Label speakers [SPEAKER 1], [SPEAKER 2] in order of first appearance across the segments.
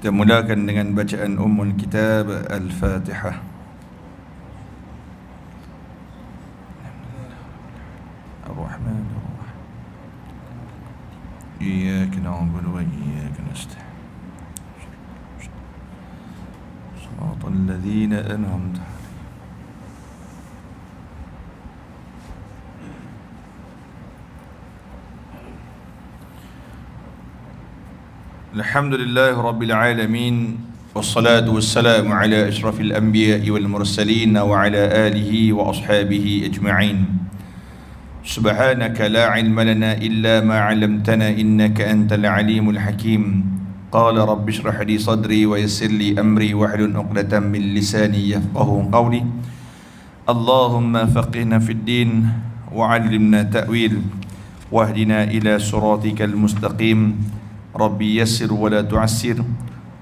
[SPEAKER 1] Kita mulakan dengan bacaan Ummul Kitab Al-Fatihah. Ar-Rahman Ar-Rahim. Iyyaka na'budu wa iyyaka nasta'in. Shiratal ladzina an'amta 'alaihim. Alhamdulillah Rabbil Alamin. Wassalatu wassalamu ala ashrafil anbiya'i wal mursalin wa ala alihi wa ashabihi ajma'in. Subhanaka la ilma lana illa ma 'allamtana innaka antal alimul hakim. Qala rabbi shrah li sadri wa yassir li amri wahlul 'uqdatam min lisani yafqahu qawli. Allahumma faqihna fid din wa 'allimna ta'wil wahdina ila siratikal mustaqim. Rabbi yassir wa la tu'assir,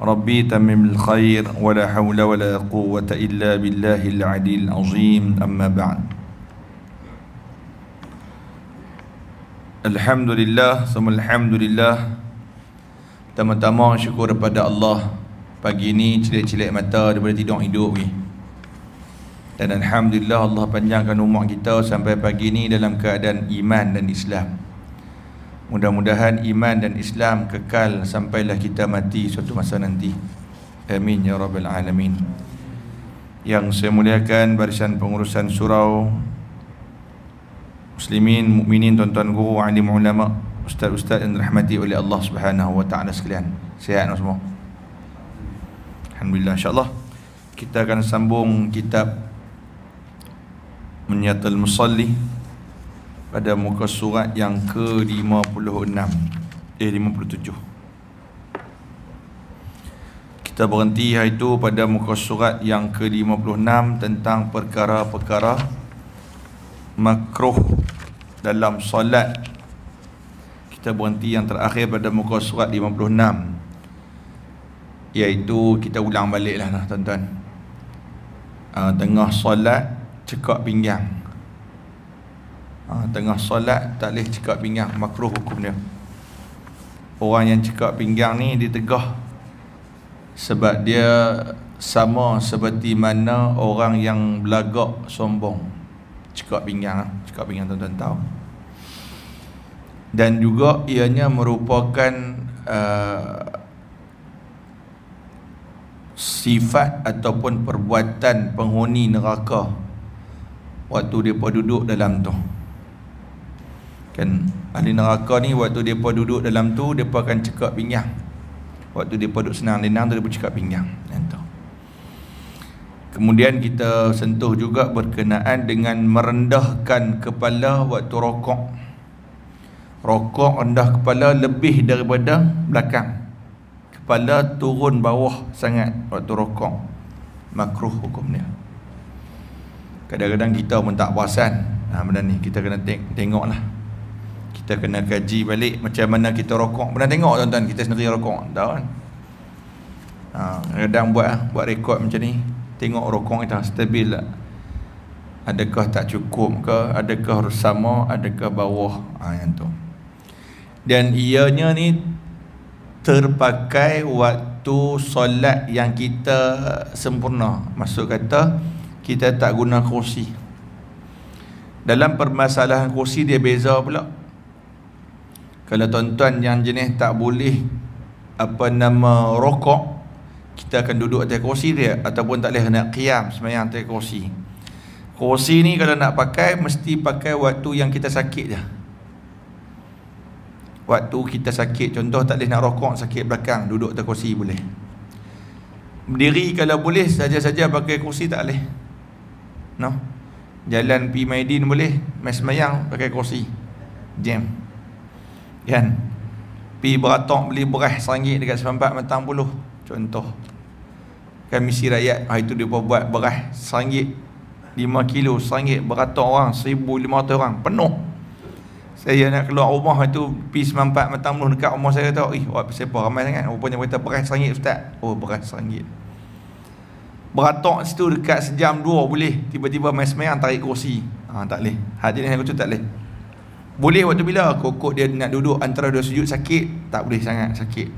[SPEAKER 1] Rabbi tammim al-khair, wa la hawla wa la quwwata illa billahil adil azim. Amma ba'd. Alhamdulillah, summa alhamdulillah. Pertama-tama syukur kepada Allah. Pagi ni celik-celik mata daripada tidur hidup ni. Dan alhamdulillah Allah panjangkan umur kita sampai pagi ni dalam keadaan iman dan Islam. Mudah-mudahan iman dan Islam kekal sampailah kita mati suatu masa nanti. Amin ya rabbal alamin. Yang saya muliakan barisan pengurusan surau, muslimin, mukminin, tuan-tuan guru, alim ulama, ustaz-ustaz yang dirahmati oleh Allah Subhanahu wa taala sekalian. Sihat semua? Alhamdulillah. Insya-Allah kita akan sambung kitab Munyatul Musalli pada muka surat yang ke-56 57. Kita berhenti hari itu pada muka surat yang ke-56 tentang perkara-perkara makruh dalam solat. Kita berhenti yang terakhir pada muka surat 56, iaitu kita ulang baliklah tuan-tuan. Tengah solat cekak pinggang. Tengah solat tak boleh cekak pinggang, makruh hukum dia. Orang yang cekak pinggang ni ditegah sebab dia sama seperti mana orang yang belagak sombong. Cekak pinggang tuan-tuan tahu. Dan juga ianya merupakan sifat ataupun perbuatan penghuni neraka waktu mereka duduk dalam tu. Kan ahli neraka ni waktu mereka duduk dalam tu, mereka akan cekak pinggang. Waktu mereka duduk senang-lenang tu, mereka cekak pinggang. Kemudian kita sentuh juga berkenaan dengan merendahkan kepala waktu rokok. Rokok rendah kepala lebih daripada belakang. Kepala turun bawah sangat waktu rokok. Makruh hukumnya. Kadang-kadang kita pun tak perasan benda ni. Kita kena tengok lah. Kita kena kaji balik macam mana kita rokok. Pernah tengok tuan-tuan kita sendiri rokok? Tahu kan? Kadang buat rekod macam ni. Tengok rokok kita stabil tak? Adakah tak cukup ke? Adakah harus sama? Adakah bawah? Yang tu. Dan ianya ni terpakai waktu solat yang kita sempurna. Maksud kata kita tak guna kursi. Dalam permasalahan kursi dia beza pula. Kalau tuan-tuan yang jenis tak boleh rokok, kita akan duduk atas kursi dia, ataupun tak boleh nak qiyam sembahyang atas kursi. Kursi ni kalau nak pakai mesti pakai waktu yang kita sakit je. Waktu kita sakit, contoh tak boleh nak rokok, sakit belakang, duduk atas kursi boleh. Berdiri kalau boleh, saja-saja pakai kursi tak boleh. Jalan pergi Maidin boleh, mai sembahyang pakai kursi. Jam. Kan? Pergi beratok beli beras RM1 dekat Serampat Matang Puluh. Contoh. Kan misi rakyat, hari tu dia buat beras RM1 5 kilo, RM1 beratok orang 1,500 orang, penuh. Saya nak keluar rumah itu pergi Serampat Matang Puluh, dekat rumah saya tahu, siapa ramai sangat. Rupanya berita beras RM1 ustaz. Oh, beras RM1. Beratok situ dekat sejam dua boleh. Tiba-tiba main semayang tarik kursi. Tak boleh. Hati ni aku tu tak boleh. Boleh waktu bila kokok dia nak duduk antara dua sujud sakit, tak boleh sangat sakit.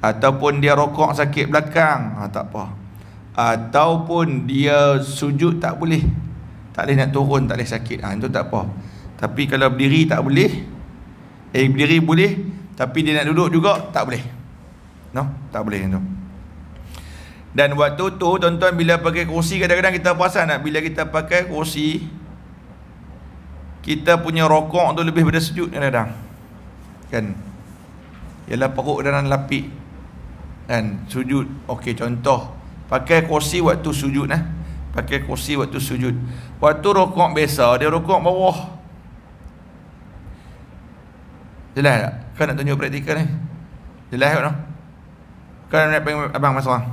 [SPEAKER 1] ataupun dia rokok sakit belakang, tak apa. Ataupun dia sujud tak boleh, tak boleh nak turun, tak boleh sakit, itu tak apa. Tapi kalau berdiri tak boleh, berdiri boleh, tapi dia nak duduk juga tak boleh. Tak boleh tu. Dan waktu tu tuan-tuan, bila pakai kursi, kadang-kadang kita perasan tak, bila kita pakai kursi, kita punya rokok tu lebih pada sujud kadang-kadang, kan? Ialah perut dalam lapik, kan? Sujud. Okey, contoh pakai kursi waktu sujud, pakai kursi waktu sujud. Waktu rokok biasa, dia rokok bawah. Jelas tak? Kau nak tunjuk praktikal ni? Jelas tak? Kau nak panggil abang masa orang?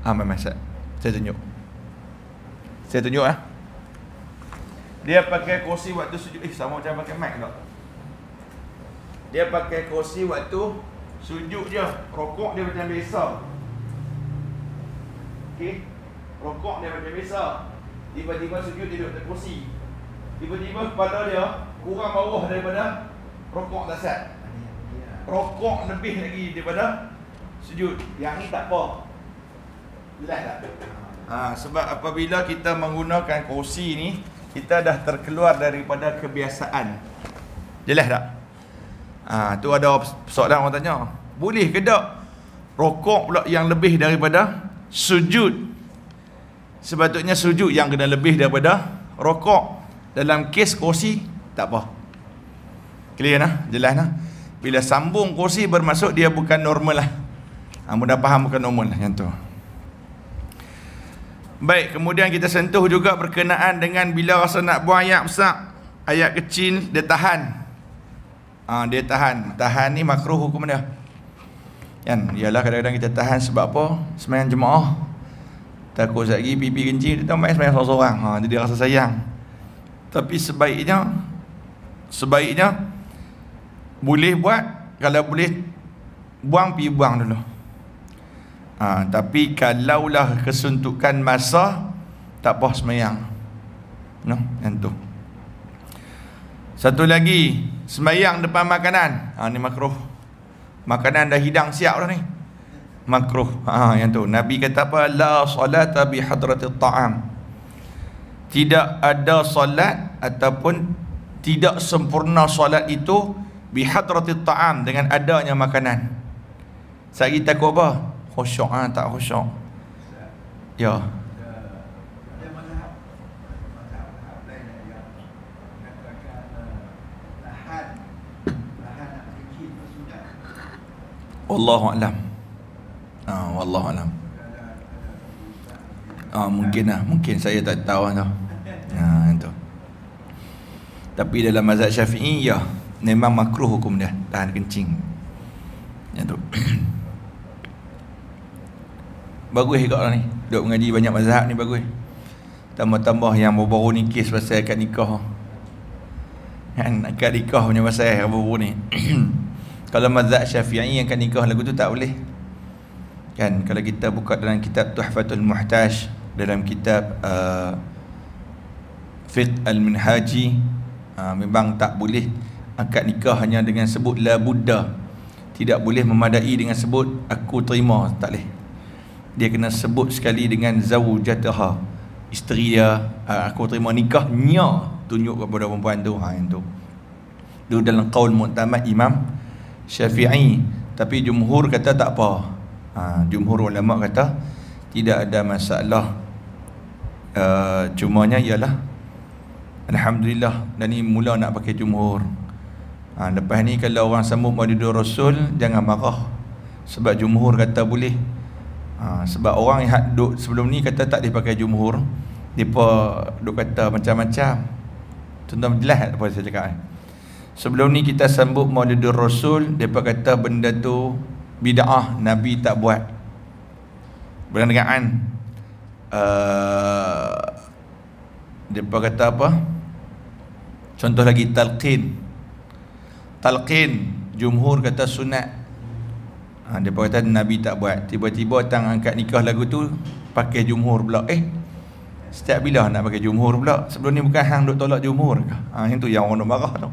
[SPEAKER 1] Memang saya tunjuk. Saya tunjuk Dia pakai kursi waktu sujud. Sama macam pakai mic tak? Dia pakai kursi waktu sujud je. Rokok dia macam biasa. Okey. Rokok dia macam biasa. Tiba-tiba sujud, dia duduk atas kursi. Tiba-tiba kepala dia kurang bawah daripada rokok dasar. Rokok lebih lagi daripada sujud. Yang ni tak apa. Jelas tak? Sebab apabila kita menggunakan kursi ni, kita dah terkeluar daripada kebiasaan. Jelas tak? Tu ada soalan orang tanya, boleh ke tak rokok pula yang lebih daripada sujud? Sepatutnya sujud yang kena lebih daripada rokok. Dalam kes kursi tak apa. Clear jelas Bila sambung kursi bermaksud dia bukan normal lah. Mudah faham, bukan normal lah yang tu. Baik, kemudian kita sentuh juga berkenaan dengan bila rasa nak buang ayat besar, ayat kecil, dia tahan. Dia tahan ni makruh hukum dia, kan? Ialah kadang-kadang kita tahan sebab apa? Sembahyang jemaah, takut sekejap lagi pipi kencing, dia tak main sembahyang seorang-seorang. Jadi dia rasa sayang. Tapi sebaiknya boleh buat. Kalau boleh buang, pergi buang dulu. Tapi kalaulah kesuntukan masa, tak apa sembahyang. Yang tu. Satu lagi, sembahyang depan makanan. Ni makruh. Makanan dah hidang siap dah ni, makruh. Yang tu Nabi kata apa? La salata bi hadratit ta'am. Tidak ada solat ataupun tidak sempurna solat itu bi hadratit ta'am, dengan adanya makanan. Sekali takut apa? Khusyuk, tak khusyuk. Ya. Wallahu a'lam. Wallahu a'lam. Mungkin saya tak tahu tu. Itu. Tapi dalam mazhab Syafi'i, ya, memang makruh hukum dia tahan kencing. Itu. Bagus juga lah ni, duduk mengaji banyak mazhab ni bagus. Tambah-tambah yang baru-baru ni kes pasal akad nikah, kan? Akad nikah punya pasal baru ni. Kalau mazhab Syafi'i yang akad nikah lagu tu tak boleh, kan? Kalau kita buka dalam kitab Tuhfatul Muhtaj, dalam kitab Fiqh Al-Minhaji, memang tak boleh akad nikah hanya dengan sebut la buddha. Tidak boleh memadai dengan sebut aku terima, tak boleh. Dia kena sebut sekali dengan zaujataha, isteri dia. Aku terima nikahnya, tunjuk kepada perempuan tu. Yang tu. Itu dalam qaul mu'tamad Imam Syafi'i. Tapi jumhur kata tak apa. Jumhur ulama kata tidak ada masalah. Cumanya ialah, alhamdulillah, dan ni mula nak pakai jumhur. Lepas ni kalau orang sambut Maulidur Rasul, jangan marah, sebab jumhur kata boleh. Sebab orang yang duk sebelum ni kata tak boleh pakai jumhur, depa duk kata macam-macam. Tuan-tuan jelas apa saya cakap Sebelum ni kita sambut Maulidur Rasul, depa kata benda tu bid'ah, Nabi tak buat. Berkenaan depa kata apa? Contoh lagi, talqin, jumhur kata sunat. Depa kata Nabi tak buat. Tiba-tiba tang angkat nikah lagu tu pakai jumhur pula. Setiap bila nak pakai jumhur pula? Sebelum ni bukan hang duk tolak jumhur ke? Yang tu yang orang duk marah tu,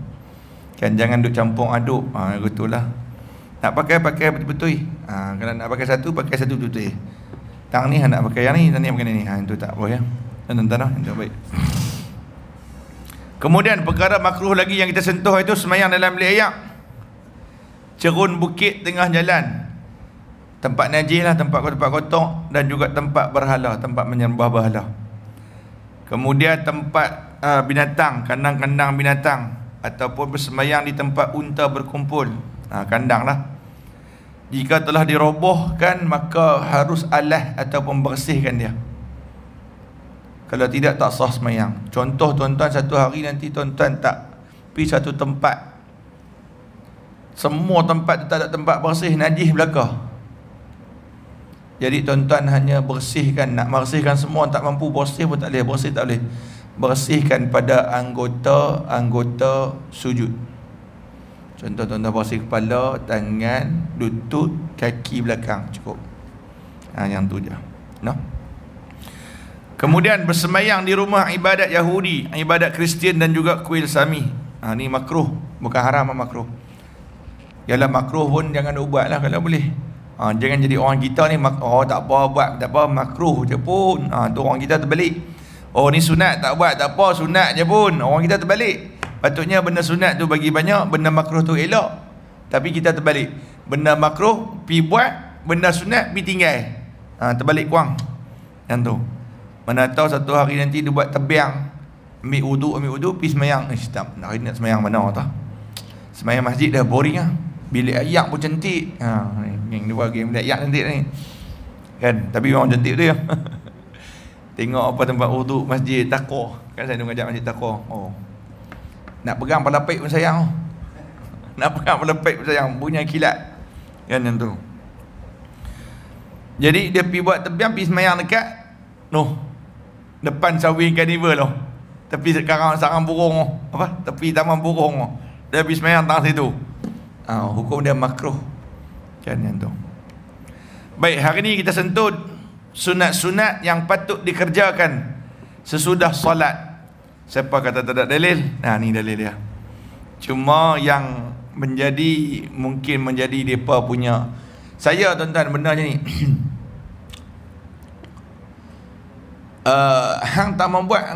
[SPEAKER 1] kan? Jangan duk campur aduk. Gitulah. Nak pakai betul-betul. Kalau nak pakai satu betul-betul. Tang ni nak pakai yang ni, tang ni pakai ni. Itu tak boleh ya. Tuan-tuan itu baik. Kemudian perkara makruh lagi yang kita sentuh itu semayang dalam bilik ayak. Cerun bukit tengah jalan. Tempat najis lah, tempat kotor dan juga tempat berhala, tempat menyembah berhala. Kemudian tempat binatang, kandang-kandang binatang, ataupun bersemayang di tempat unta berkumpul. Kandang lah. Jika telah dirobohkan, maka harus alah ataupun bersihkan dia. Kalau tidak, tak sah semayang. Contoh tuan-tuan, satu hari nanti tuan-tuan tak pergi satu tempat, semua tempat tu tak ada tempat bersih, najis belaka. Jadi tuan-tuan hanya bersihkan, nak bersihkan semua tak mampu, bersih pun tak boleh, bersih tak boleh. Bersihkan pada anggota sujud. Contoh tuan-tuan bersih kepala, tangan, lutut, kaki belakang, cukup. Yang tu je. No? Kemudian bersemayang di rumah ibadat Yahudi, ibadat Kristian dan juga kuil Sami. Ni makruh, bukan haram, makruh. Yalah makruh pun jangan buat lah kalau boleh. Jangan jadi orang kita ni tak apa buat, tak apa, makruh je pun. Tu orang kita terbalik. Ni sunat tak buat, tak apa, sunat je pun. Orang kita terbalik. Patutnya benda sunat tu bagi banyak, benda makruh tu elok. Tapi kita terbalik. Benda makruh pi buat, benda sunat pi tinggal. Terbalik kurang. Yang tu. Mana tahu satu hari nanti dia buat tebiang, ambil wudu pi semayang. Tak, hari nak semayang mana tau. Semayang masjid dah boring lah. Bilik ayak pun cantik. Yang dia bagi bilik ayak cantik ni. Kan? Tapi memang cantik tu ya. Tengok apa tempat wudu masjid Taqwa. Kan saya ngajak masjid Taqwa. Nak pegang pelapik pun sayang. Nak pegang pelapik pun sayang. Punya kilat. Kan yang tu. Jadi dia pergi buat tebiang, pergi semayang dekat depan Sawing Carnival tu. Tepi sarang burung tu. Tepi taman burung tu. Dia pergi semayang tang situ. Hukum dia makruh. Kan yang tu. Baik, hari ni kita sentuh sunat-sunat yang patut dikerjakan sesudah solat. Siapa kata tak ada dalil? Ni dalil dia. Cuma yang mungkin menjadi mereka punya, saya tuan-tuan benda macam ni. Hang tak membuat,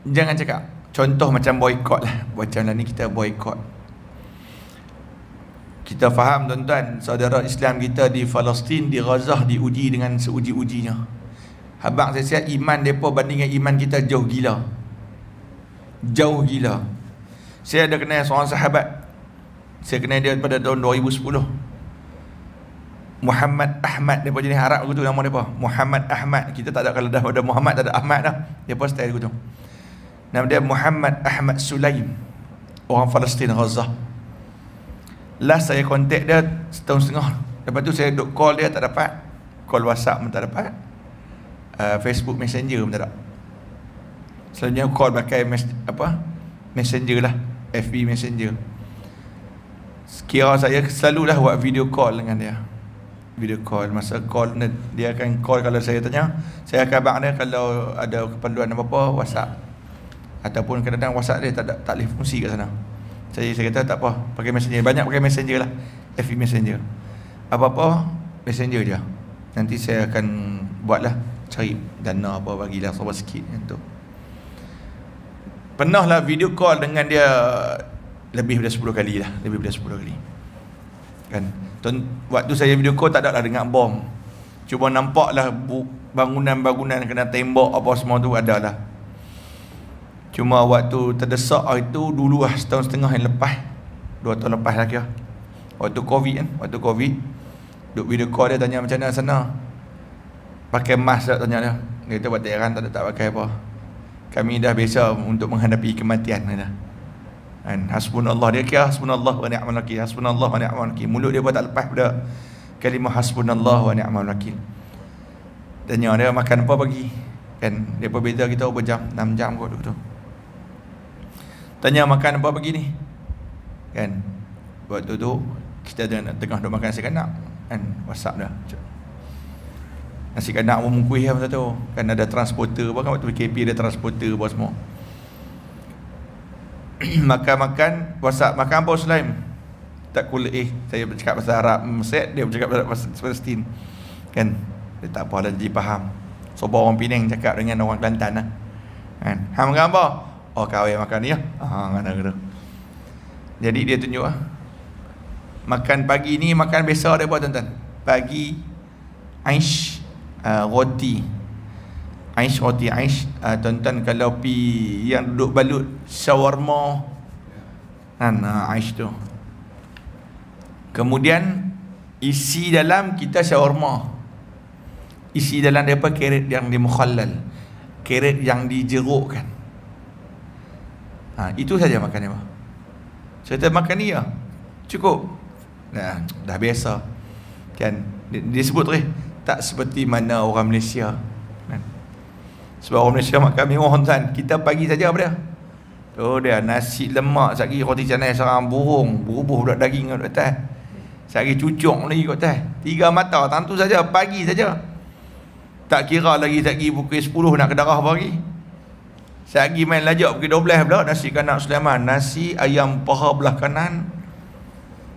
[SPEAKER 1] jangan cakap. Contoh macam boykot lah. Macam lah ni kita boykot. Kita faham tuan-tuan, saudara Islam kita di Palestin, di Gaza diuji dengan seuji-ujinya. Habang saya siap iman mereka bandingkan iman kita jauh gila. Jauh gila. Saya ada kenal seorang sahabat. Saya kenal dia pada tahun 2010. Muhammad Ahmad, dia jenis Arab begitu nama dia. Muhammad Ahmad. Kita tak ada, kalau dah ada Muhammad tak ada Ahmad dah. Dia pun style begitu. Nama dia Muhammad Ahmad Sulaim. Orang Palestin Gaza. Last saya kontak dia setahun setengah. Lepas tu saya duk call dia tak dapat. Call WhatsApp pun tak dapat. Facebook Messenger pun tak ada. Selalunya call pakai Messenger lah, FB Messenger. Kira saya selalulah buat video call dengan dia. Video call, masa call dia akan call, kalau saya tanya, saya akan abang dia kalau ada keperluan apa-apa WhatsApp. Ataupun kadang-kadang WhatsApp dia tak boleh fungsi kat sana. Saya kata tak apa, pakai Messenger. Banyak pakai Messenger lah, FB Messenger. Apa-apa Messenger je. Nanti saya akan buatlah, cari dana apa, bagilah sabar sikit tu. Pernah lah video call dengan dia lebih daripada 10 kali lah. Lebih daripada 10 kali. Kan? Waktu saya video call tak ada lah dengan bom. Cuma nampak lah bangunan-bangunan kena tembok apa semua tu ada lah. Cuma waktu terdesak itu dulu lah, setahun setengah yang lepas, 2 tahun lepas lah kira. Waktu Covid kan, waktu Covid duk video call dia, tanya macam mana sana, pakai mask tak, tanya dia. Dia kata buat tak ada, tak pakai apa. Kami dah biasa untuk menghadapi kematian dah. Kan, hasbunallah, dia kira hasbunallah wa ni'mal wakil, hasbunallah wa ni'mal wakil. Mulut dia pun tak lepas pada kalimah hasbunallah wa ni'mal wakil. Tanya dia makan apa pagi. Kan, dia berbeza kita berjam, 6 jam kot tu. Tanya makan apa pagi ni. Kan, waktu tu kita tengah duk makan nasi kanak. Kan, WhatsApp dah. Nasi kanak pun mengkuih lah masa tu. Kan ada transporter apa kan, waktu PKP ada transporter apa semua. Makan-makan, WhatsApp, makan apa Sulaim? tak kulit saya bercakap bahasa Arab Mesir, dia bercakap bahasa Palestin. Kan? Dia tak apa dah jadi faham. Sebab orang Penang cakap dengan orang Kelantan lah. Kan? Hang makan apa? Oh, kahwin makan ni ya. Mana kata. Jadi dia tunjuk lah. Makan pagi ni makan biasa dia buat tuan-tuan. Pagi aish roti. Aish roti aish. Tuan-tuan kalau pi yang duduk balut shawarma. Aish tu. Kemudian isi dalam kita shawarma. Isi dalam dia apa? Carrot yang dimukhallal, carrot yang dijerukkan. Itu saja makan dia. Cerita makan ni ya cukup. Dah biasa. Kan dia sebut tak seperti mana orang Malaysia. Kan? Sebab orang Malaysia makan mewah kan. Kita pagi saja apa dia? Dia nasi lemak, sekali roti canai sarang burung, bubuh budak daging kat atas. Sekali cucuk lagi kat atas. 3 mata, tentu saja pagi saja. Tak kira lagi sekali pukul 10 nak ke darah pagi. Sekali main lajak pukul 12 pula, nasi kanak Sulaiman, nasi ayam paha belah kanan,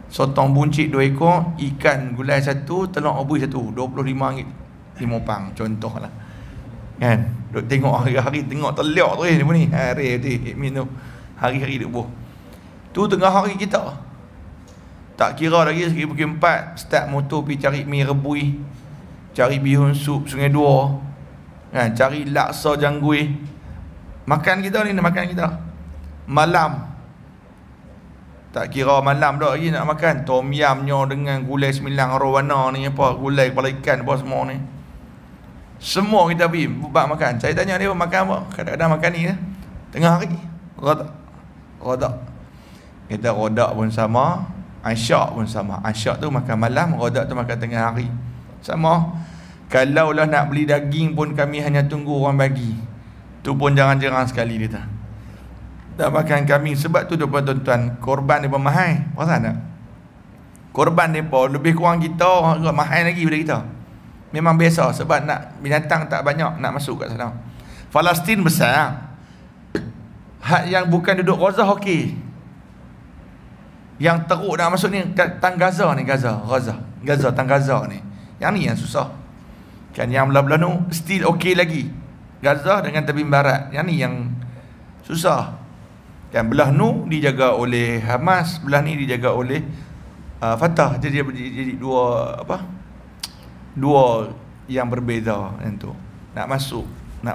[SPEAKER 1] sotong buncit 2 ekor, ikan gulai 1, telur obui 1, RM25 5 pang contohlah. Kan? Duk tengok hari-hari tengok teliak tu ni. Hari tu minum. Hari-hari duk buh. Tu tengah hari kita. Tak kira lagi sekali pukul 4 start motor pergi cari mi rebui, cari bihun sup Sungai Dua. Kan? Cari laksa janggui. Makan kita ni makan kita. Malam. Tak kira malam dah lagi nak makan tom yamnya dengan gulai 9 arwana ni apa, gulai kepala ikan apa semua ni. Semua kita pergi buat makan. Saya tanya dia makan apa? Kadang-kadang makan ni tengah hari. Rodak. Kita rodak pun sama, asyak pun sama. Asyak tu makan malam, rodak tu makan tengah hari. Sama. Kalaulah nak beli daging pun kami hanya tunggu orang bagi. Tu pun jarang-jarang sekali dia tak. Dah makan kambing. Sebab tu tuan-tuan, korban dia mahal. Perasan tak? Korban dia lebih kurang kita mahal lagi daripada kita. Memang biasa sebab nak binatang tak banyak nak masuk kat sana. Palestin besar. Hak yang bukan duduk Gaza okey. Yang teruk nak masuk ni tang Gaza ni, Gaza tang Gaza ni. Yang ni yang susah. Kan yang belah-belah tu still okey lagi. Gaza dengan tepi barat. Yang ni yang susah. Kan belah nu dijaga oleh Hamas, belah ni dijaga oleh Fatah. Jadi dua yang berbeza yang tu. Nak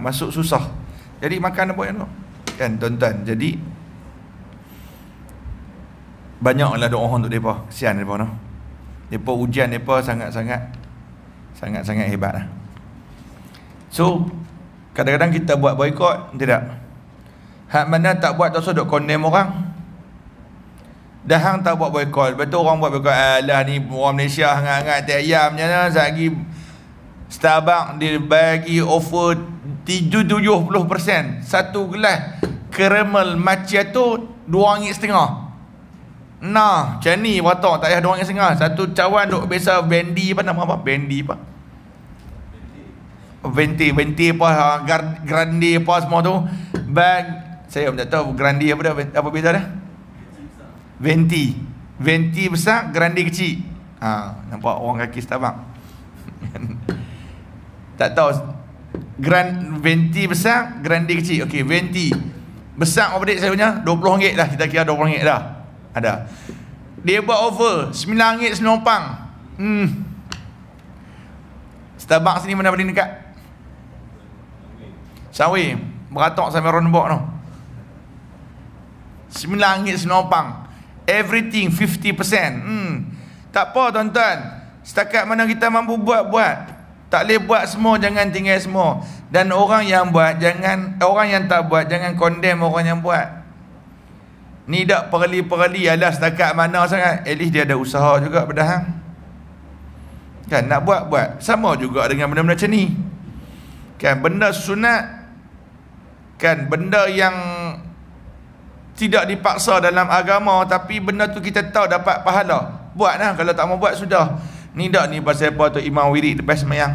[SPEAKER 1] masuk susah. Jadi makan apa yang tu? Kan tuan-tuan. Jadi banyaklah doa untuk depa. Kesian depa tu. Depa ujian depa sangat-sangat hebatlah. So kadang-kadang kita buat boikot, tidak. Hak mana tak buat tak duk condemn orang. Dah hang tak buat boikot. Betul orang buat boikot. Alah ni orang Malaysia hangat-hangat tiap ayamnya lah. Sehari Starbucks dia bagi offer 70%. Satu gelas caramel macchiato RM2.5. Nah, macam ni watak tak payah RM2.5. Satu cawan duk biasa Vendi apa nama apa? Vendi apa? Venti apa? Grande apa semua tu. Bag saya pun tak tahu Grande apa dah, apa beza dah? Venti besar, grande kecil. Nampak orang kaki Starbucks. Tak tahu. Venti besar, grande kecil. Okey, venti besar apa dik saya punya? RM20 dah. Kita kira RM20 dah. Ada. Dia buat offer RM9.9. Starbucks ni mana paling dekat? Sawi, beratok sampai Ronbok tu. RM9.9. Everything 50%. Tak apa tuan-tuan. Setakat mana kita mampu buat. Tak boleh buat semua, jangan tinggal semua. Dan orang yang buat orang yang tak buat jangan condemn orang yang buat. Ni dak perli-perli alah setakat mana sangat. At least dia ada usaha juga pedahang. Kan nak buat. Sama juga dengan benda-benda macam ni. Kan benda sunat. Kan benda yang tidak dipaksa dalam agama, tapi benda tu kita tahu dapat pahala. Buatlah. Kalau tak mau buat sudah. Ni dak ni pasal apa tu imam wirid lepas sembahyang.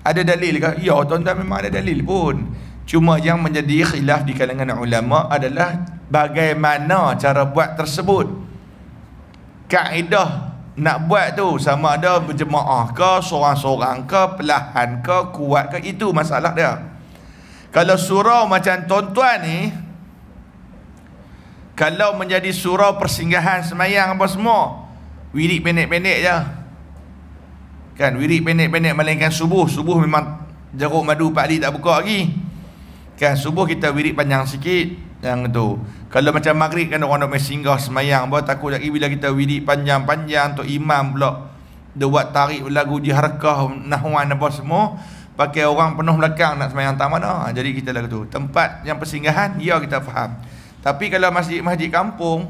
[SPEAKER 1] Ada dalil ke? Ya tuan-tuan, memang ada dalil pun. Cuma yang menjadi khilaf di kalangan ulama adalah bagaimana cara buat tersebut. kaedah nak buat tu sama ada berjemaah ke, seorang-seorang ke, perlahan ke, kuat ke, itu masalah dia. Kalau surau macam tuan-tuan ni, kalau menjadi surau persinggahan semayang apa semua, wirid pendek-pendek je kan, wirid pendek-pendek melainkan subuh. Subuh memang jeruk madu Pak Ali tak buka lagi kan, subuh kita wirid panjang sikit yang tu. Kalau macam maghrib kan orang nak main singgah semayang, baru takut lagi bila kita wirid panjang-panjang tu, imam pula dia buat tarik lagu jiharkah, nahwan apa semua, pakai orang penuh belakang nak semayang tak mana. Jadi kita lagu tu tempat yang persinggahan, ya kita faham. Tapi kalau masjid-masjid kampung,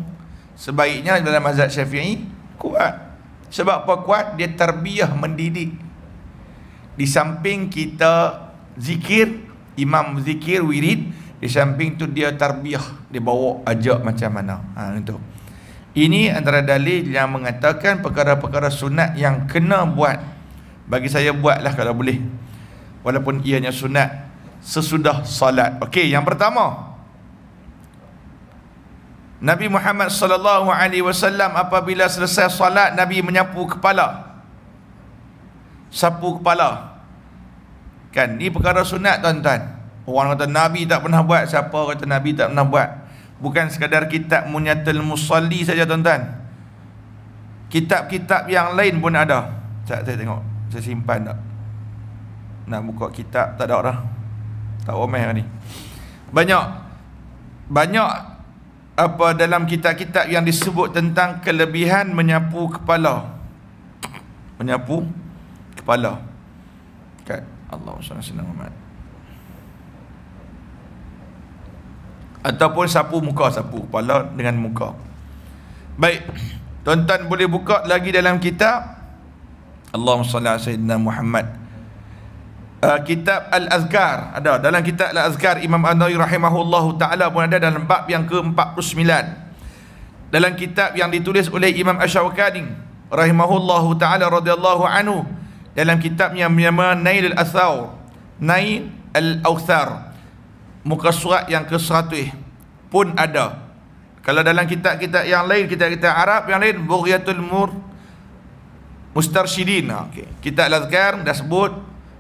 [SPEAKER 1] sebaiknya dalam mazhab Syafi'i kuat. Sebab apa kuat? Dia tarbiyah, mendidik. Di samping kita zikir, imam zikir wirid, di samping tu dia tarbiyah, dia bawa ajak macam mana. Itu. Ini antara dalil yang mengatakan perkara-perkara sunat yang kena buat. Bagi saya buatlah kalau boleh, walaupun ianya sunat sesudah salat. Okey, yang pertama, Nabi Muhammad sallallahu alaihi wasallam apabila selesai salat, Nabi menyapu kepala. Sapu kepala. Kan, ni perkara sunat tuan-tuan. Orang kata Nabi tak pernah buat, siapa kata Nabi tak pernah buat? Bukan sekadar kitab Munyatul Musalli saja tuan-tuan. Kitab-kitab yang lain pun ada. Saya tengok, saya simpan tak? Nak buka kitab tak ada dah. Tak omeh ni. Banyak apa dalam kitab-kitab yang disebut tentang kelebihan menyapu kepala. Menyapu kepala. Kan, Allahumma salli ala Muhammad. Ataupun sapu muka, sapu kepala dengan muka. Baik, tuan-tuan boleh buka lagi dalam kitab Allahumma salli ala Sayyidina Muhammad. Kitab Al-Azkar ada. Dalam kitab Al-Azkar Imam An-Nawawi rahimahullahu ta'ala pun ada dalam bab yang ke-49. Dalam kitab yang ditulis oleh Imam Asy-Syaukani rahimahullahu ta'ala radhiyallahu anhu, dalam kitabnya bernama Nail Al-Athar, Nail Al-Awthar, muka surat yang ke-100 pun ada. Kalau dalam kitab-kitab yang lain, kitab-kitab Arab yang lain, Bughyatul Mustarsyidin. Okay. Kitab Al-Azkar dah sebut,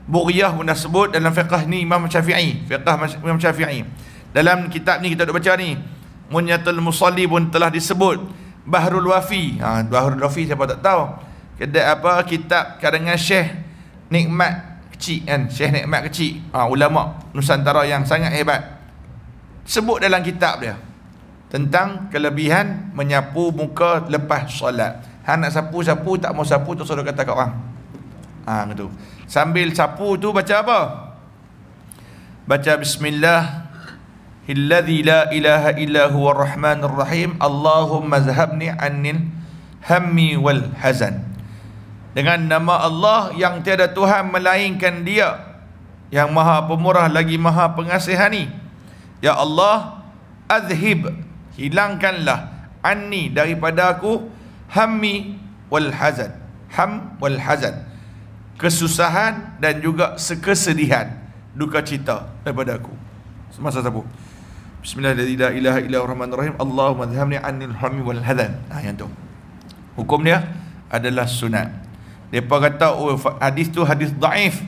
[SPEAKER 1] Bughyah pun dah sebut, dalam fiqh ni Imam Syafi'i, fiqh Imam Syafi'i. Dalam kitab ni kita duk baca ni, Munyatul Musalli pun telah disebut. Bahrul Wafi, Bahrul Wafi siapa tak tahu. Kitab karangan Syekh Nikmat Kecil kan, Syekh Nikmat Kecil, ulama Nusantara yang sangat hebat. Sebut dalam kitab dia tentang kelebihan menyapu muka lepas solat. Hang nak sapu-sapu, tak mau sapu tu suruh kata kat orang. Gitu. Sambil sapu tu baca apa? Baca bismillah alladzi la ilaha illa huwa rahmanur rahim, Allahumma zhabni anil hammi wal hazan. Dengan nama Allah yang tiada Tuhan melainkan Dia, yang Maha Pemurah lagi Maha Pengasihani. Ya Allah, azhib, hilangkanlah, anni, daripada aku, hammi wal hazan, ham wal hazan, kesusahan dan juga kesedihan, duka cita daripada aku. Semasa sapu Bismillahirrahmanirrahim, Allahumma dhhabni anil hammi wal hazan. Yang tu hukum dia adalah sunat. Depa kata hadis tu hadis dhaif.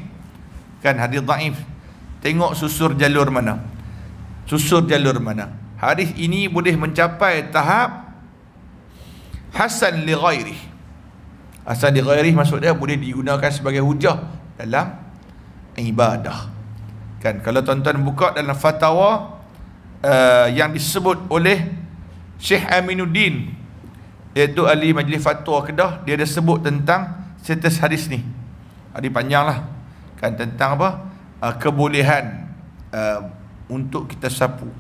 [SPEAKER 1] Kan, hadis dhaif. Tengok susur jalur mana. Susur jalur mana. Hadis ini boleh mencapai tahap hasan li ghairi. Hasan li ghairi maksud dia boleh digunakan sebagai hujah dalam ibadah. Kan, kalau tuan-tuan buka dalam fatwa yang disebut oleh Syekh Aminuddin, iaitu ahli majlis fatwa Kedah, dia ada sebut tentang status hadis ni. Hadis panjang lah kan, tentang apa? Kebolehan untuk kita sapu.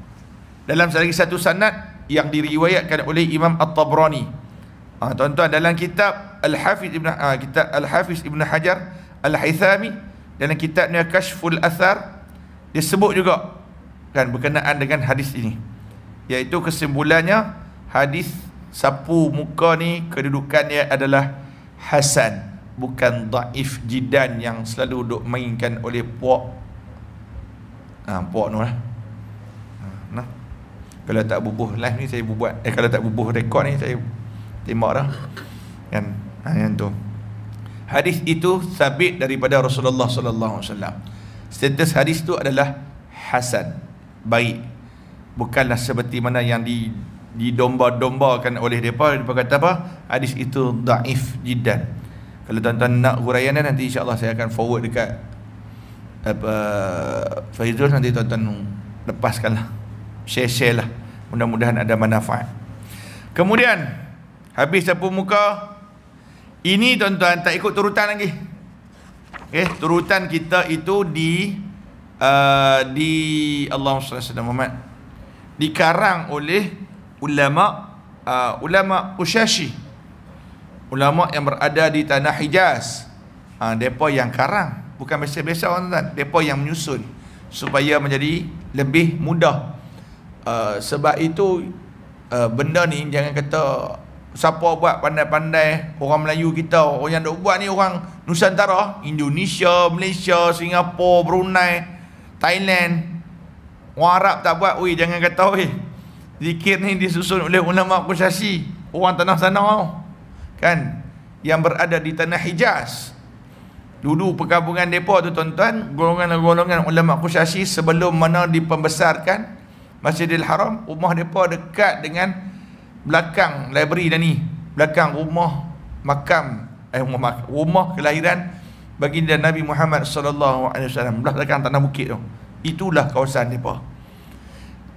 [SPEAKER 1] Dalam lagi satu sanad yang diriwayatkan oleh Imam At-Tabrani. Tuan-tuan, dalam kitab Al-Hafiz Ibn Hajar Al-Haythami, dalam kitabnya Kashful Athar, dia sebut juga kan berkenaan dengan hadis ini, iaitu kesimpulannya hadis sapu muka ni kedudukannya adalah hasan, bukan dhaif jidan yang selalu duk mainkan oleh puak. Puak tu lah. Kalau tak bubuh live ni saya buat, kalau tak bubuh rekod ni saya tembak dah. Kan? Yang tu. Hadis itu sabit daripada Rasulullah sallallahu alaihi wasallam. Status hadis itu adalah hasan, baik. Bukanlah seperti mana yang didomba-dombakan oleh mereka. Mereka kata apa? Hadis itu daif jiddan. Kalau tuan-tuan nak huraiannya, nanti insya-Allah saya akan forward dekat Faizul, nanti tuan-tuan lepaskanlah, share lah, mudah-mudahan ada manfaat. Kemudian habis sapu muka ini, tuan-tuan tak ikut turutan lagi. Turutan kita itu di Allahumma shalli ala Muhammad, dikarang oleh ulama Ushashi, ulama yang berada di tanah Hijaz. Depa yang karang, bukan biasa-biasa tuan-tuan, depa yang menyusun supaya menjadi lebih mudah. Sebab itu benda ni jangan kata siapa buat pandai-pandai, orang Melayu kita, orang yang duk buat ni orang Nusantara, Indonesia, Malaysia, Singapura, Brunei, Thailand. Orang Arab tak buat. Jangan kata zikir ni disusun oleh ulama Qushashi, orang tanah sana kan, yang berada di tanah Hijaz. Dulu perkampungan depa tu tuan-tuan, golongan-golongan ulama Qushashi sebelum mana dipembesarkan Masjidil Haram, rumah depa dekat dengan belakang library dah ni, belakang rumah makam rumah kelahiran baginda Nabi Muhammad sallallahu alaihi wasallam, belakang tanah bukit tu. Itulah kawasan depa.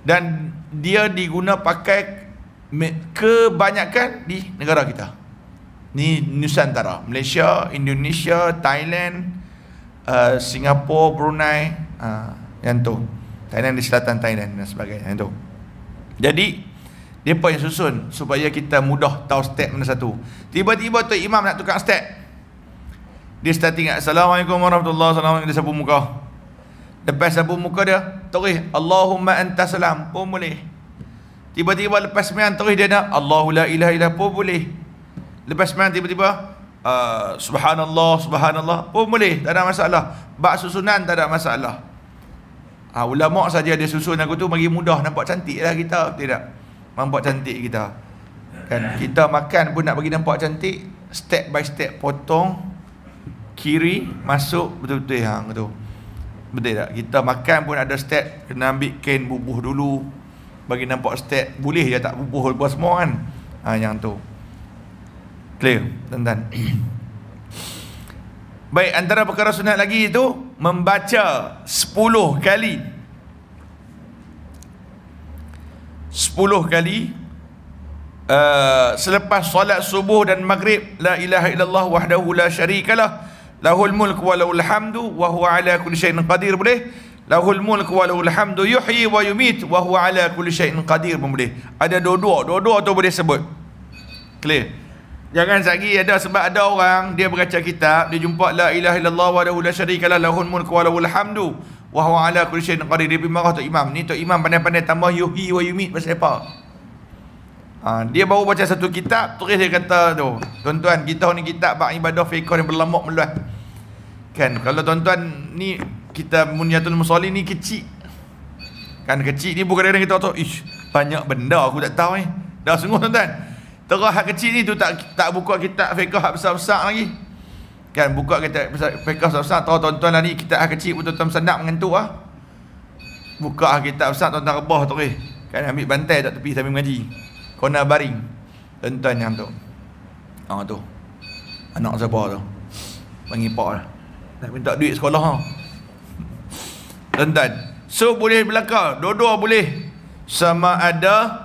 [SPEAKER 1] Dan dia diguna pakai kebanyakan di negara kita. Ni Nusantara, Malaysia, Indonesia, Thailand, Singapura, Brunei, yang tu. Thailand di selatan Thailand dan sebagainya, yang tu. Jadi depa yang susun supaya kita mudah tahu step mana satu. Tiba-tiba tu imam nak tukar step, dia starting Assalamualaikum warahmatullahi wabarakatuh, dia sapu muka. Lepas sapu muka dia terus Allahumma anta salam pun boleh. Tiba-tiba lepas sembahyang terus dia nak Allahu la ilaha illa pun boleh. Lepas sembahyang tiba-tiba subhanallah subhanallah pun boleh, tak ada masalah. Bab susunan tak ada masalah. Ulama saja dia susun aku tu bagi mudah, nampak cantik lah kita, tidak? Nampak cantik kita kan, kita makan pun nak bagi nampak cantik, step by step, potong kiri masuk betul-betul hang tu, betul tak? Kita makan pun ada step, kena ambil kain bubuh dulu bagi nampak step, boleh je tak bubuh lepas semua kan. Yang tu clear tuan-tuan. Baik, antara perkara sunat lagi itu membaca 10 kali 10 kali selepas solat subuh dan maghrib, la ilaha illallah wahdahu la syarikalah, lahul mulk wa lahul hamdu wa huwa ala kulli syai'in qadir, boleh. Lahul mulk wa lahul hamdu yuhyi wa yumit wa huwa ala kulli syai'in qadir, boleh. Ada dua-dua tu boleh sebut. Clear. Jangan lagi ada, sebab ada orang dia baca kitab, dia jumpa la ilaha illallah wahdahu la syarikalah, lahul mulk wa lahul hamdu wa huwa ala kulli syai'in qadir. Dia pergi marah tok imam. Ni tok imam pandai-pandai tambah yuhyi wa yumit pasal apa? Dia baru baca satu kitab, terus dia kata tu, tuan-tuan, kita ni kitab bab ibadah fiqh yang berlemak meluas. Kan kalau tuan-tuan ni kita Munyatul Musalli ni kecil. Kan kecil ni bukan kadang kita tahu, banyak benda aku tak tahu Dah sungguh tuan-tuan. Terus hak kecil ni tu tak buka kitab fiqh hak besar-besar lagi. Kan buka kitab fiqh besar-besar, tahu tuan-tuan lah ni kitab hak kecil pun tuan-tuan senang mengantuk Buka hak kitab besar tuan-tuan rebah terus. Kan ambil bantai tak tepi sambil mengaji. Kona baring. Tuan-tuan yang tu. Tu. Anak siapa tu? Panggil pak lah. Nak minta duit sekolah Tuan-tuan. So boleh belakang, dua-dua boleh. Sama ada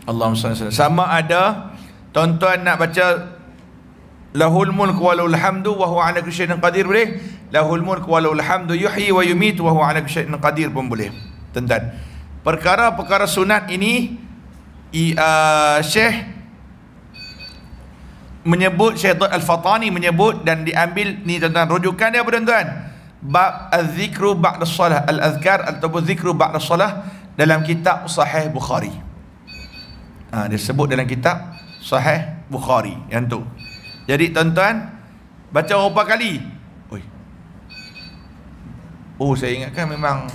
[SPEAKER 1] Allahumma salli alaihi wasallam, sama ada tuan-tuan nak baca lahul mulk wa lahul hamdu wa huwa ala kulli syai'in qadir, boleh. Lahul mulk wa lahul hamdu yuhyi wa yumit wa huwa ala kulli syai'in qadir pun boleh. Tuan-tuan, perkara-perkara sunat ini Syekh menyebut, Syekh Al-Fatani menyebut, dan diambil ni tuan-tuan, rujukan dia apa tuan-tuan? Bab az-zikru ba'da salah, al-azkar ataupun zikru ba'da salah dalam kitab Sahih Bukhari. Dia sebut dalam kitab Sahih Bukhari yang tu. Jadi tuan-tuan baca berapa kali? Saya ingatkan memang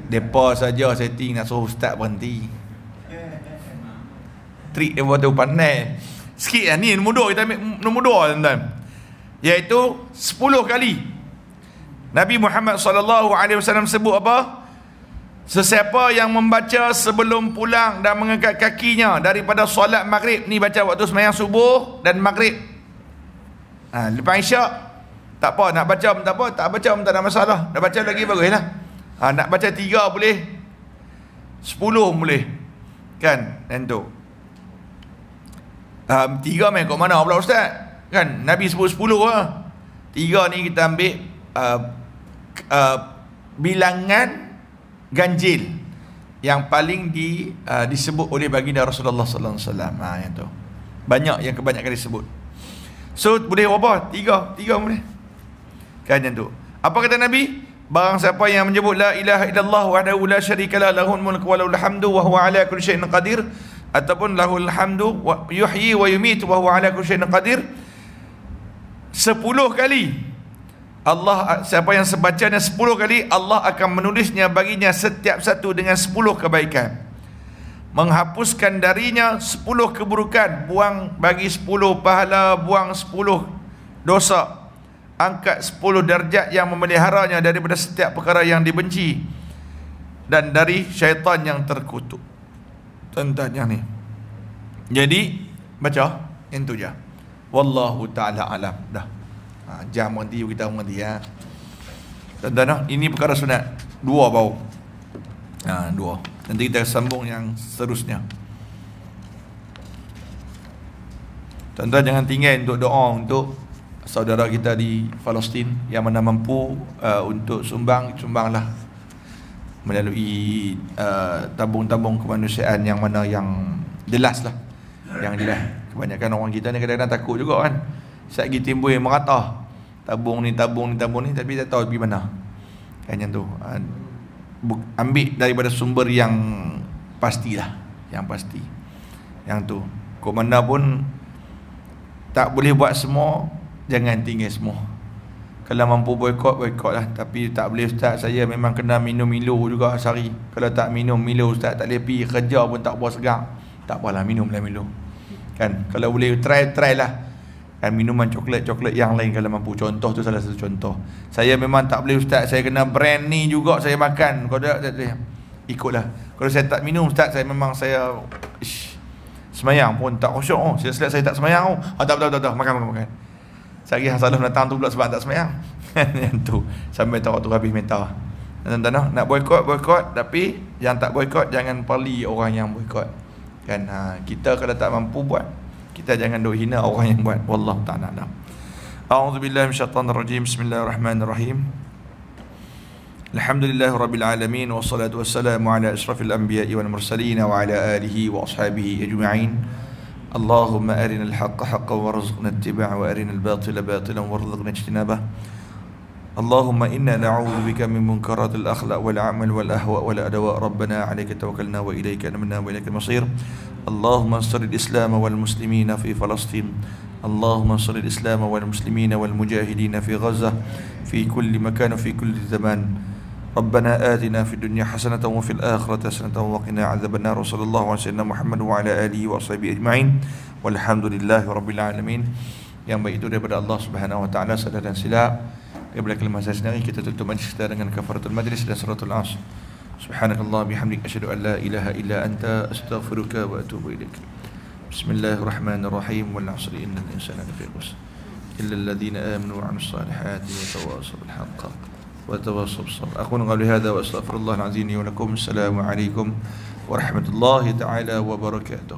[SPEAKER 1] Depa saja setting nak suruh ustaz berhenti. Trik dia buat tu pandai sikit lah. Ni nombor 2 kita ambil nombor 2 tuan-tuan, iaitu 10 kali Nabi Muhammad SAW sebut apa? Sesiapa yang membaca sebelum pulang dan mengangkat kakinya daripada solat maghrib, ni baca waktu sembahyang subuh dan maghrib. Lepas isyak tak apa, nak baca pun tak apa, tak baca pun tak ada masalah. Nak baca lagi baguslah. Nak baca 3 boleh, 10 boleh, kan? Dan tu 3 main kat mana pula ustaz? Kan Nabi sebut 10 lah. 3 ni kita ambil bilangan ganjil yang paling disebut oleh baginda Rasulullah sallallahu alaihi wasallam. Yang tu banyak, yang kebanyakan disebut. So boleh apa? 3 boleh. Kan yang tu. Apa kata Nabi? Barang siapa yang menyebut la ilaha illallah wahdahu la syarikalah lahul mulku wa lahul hamdu wa huwa ala kulli syai'in qadir, ataupun lahul hamdu wa yuhyi wa yumitu wa huwa ala kulli syai'in qadir, 10 kali Allah, siapa yang sebacanya 10 kali, Allah akan menulisnya baginya setiap satu dengan 10 kebaikan, menghapuskan darinya 10 keburukan, buang bagi 10 pahala, buang 10 dosa, angkat 10 darjat yang memeliharanya daripada setiap perkara yang dibenci dan dari syaitan yang terkutuk. Tuan-tuan yang ni, jadi baca yang tu je. Wallahu ta'ala alam. Dah jam berhenti, kita berhenti ya. Tuan-tuan, ini perkara sunat 2 bau. 2. Nanti kita sambung yang seterusnya. Tuan-tuan jangan tinggal untuk doa untuk saudara kita di Palestin yang mana mampu untuk sumbanglah melalui tabung-tabung kemanusiaan yang mana yang jelas lah, yang jelas. Kebanyakan orang kita ni kadang-kadang takut juga kan, saat pergi timbul yang merata tabung ni, tapi tak tahu pergi mana. Kan yang tu ambil daripada sumber yang pastilah, yang pasti. Yang tu kau mana pun tak boleh buat semua, jangan tinggal semua. Kalau mampu boykot lah. Tapi tak boleh ustaz, saya memang kena minum Milo juga sehari. Kalau tak minum Milo ustaz tak boleh pergi kerja pun tak puas segar. Tak apalah, minumlah Milo. Kan kalau boleh try lah. Kan minuman coklat yang lain kalau mampu. Contoh tu salah satu contoh. Saya memang tak boleh ustaz, saya kena brand ni juga saya makan. Kalau tak ikutlah. Kalau saya tak minum ustaz, saya memang semayang pun tak khusyuk. Saya tak semayang. Tak makan. Sehari Hasanah datang tu pula sebab tak semayang. Yang tu sampai tahu tu habis mental. Tuan-tuan, nak boykot, tapi yang tak boykot jangan pali orang yang boykot. Kan kita kalau tak mampu buat, kita jangan duk hina orang yang buat. Wallahu ta'ala alam. A'udzubillahi minasyaitanir rajim. Bismillahirrahmanirrahim. Alhamdulillahirabbil alamin wassalatu wassalamu ala asyrafil anbiya'i wal mursalin wa ala alihi wa ashabihi ajma'in. اللهم أرنا الحق حقا وارزقنا اتباعه وأرنا الباطل باطلا وارزقنا اجتنابه. اللهم إنا نعوذ بك من منكرات الأخلاق والأعمال والأهواء والأدواء. ربنا عليك توكلنا وإليك أنبنا وإليك المصير. اللهم انصر الإسلام والمسلمين في فلسطين. اللهم انصر الإسلام والمسلمين والمجاهدين في غزة في كل مكان وفي كل زمان. ربنا آتنا في الدنيا حسنة وفي الآخرة حسنة وقنا عذاب النار. وصلى الله على سيدنا محمد وعلى آله وصحبه أجمعين والحمد لله رب العالمين. Yang baik itu daripada Allah Subhanahu wa taala, salah dan silap daripada kalimah saya sendiri. Kita tutup majlis kita dengan kafaratul majlis dan suratul Asr. Subhanakallah bihamdik asyhadu an la ilaha illa anta astaghfiruka wa atubu ilaik. Bismillahirrahmanirrahim. Wal 'asri innal insana lafi khusr illa alladhina amanu wa 'amilus salihati wa tawassaw bil haqq وتواصوا بالصبر. أقول قولي هذا وأستغفر الله العظيم لي ولكم. السلام عليكم ورحمة الله تعالى وبركاته.